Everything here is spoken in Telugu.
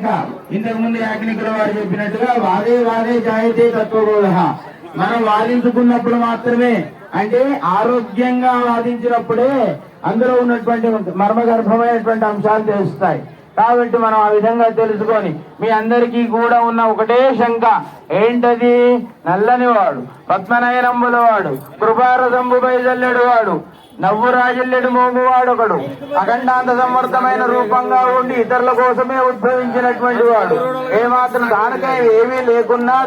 శంక. ఇంతకు ముందు యాజ్ఞికుల వారు చెప్పినట్టుగా వాదే వాదే జాయతే తత్వబోధ. మనం వాదించుకున్నప్పుడు మాత్రమే, అంటే ఆరోగ్యంగా వాదించినప్పుడే అందులో ఉన్నటువంటి మర్మగర్భమైనటువంటి అంశాలు తెలుస్తాయి. కాబట్టి మనం ఆ విధంగా తెలుసుకొని, మీ అందరికీ కూడా ఉన్న ఒకటే శంక ఏంటది? నల్లని వాడు, పద్మనయనంబుల వాడు, కృపారసంబుపై జల్లెడు వాడు, నవ్వు రాజల్లెడు మోగువాడొకడు, అఖండాంత సమర్థమైన రూపంగా ఉండి ఇతరుల కోసమే ఉద్భవించినటువంటి వాడు, ఏమాత్రం దానికై ఏమీ లేకున్నా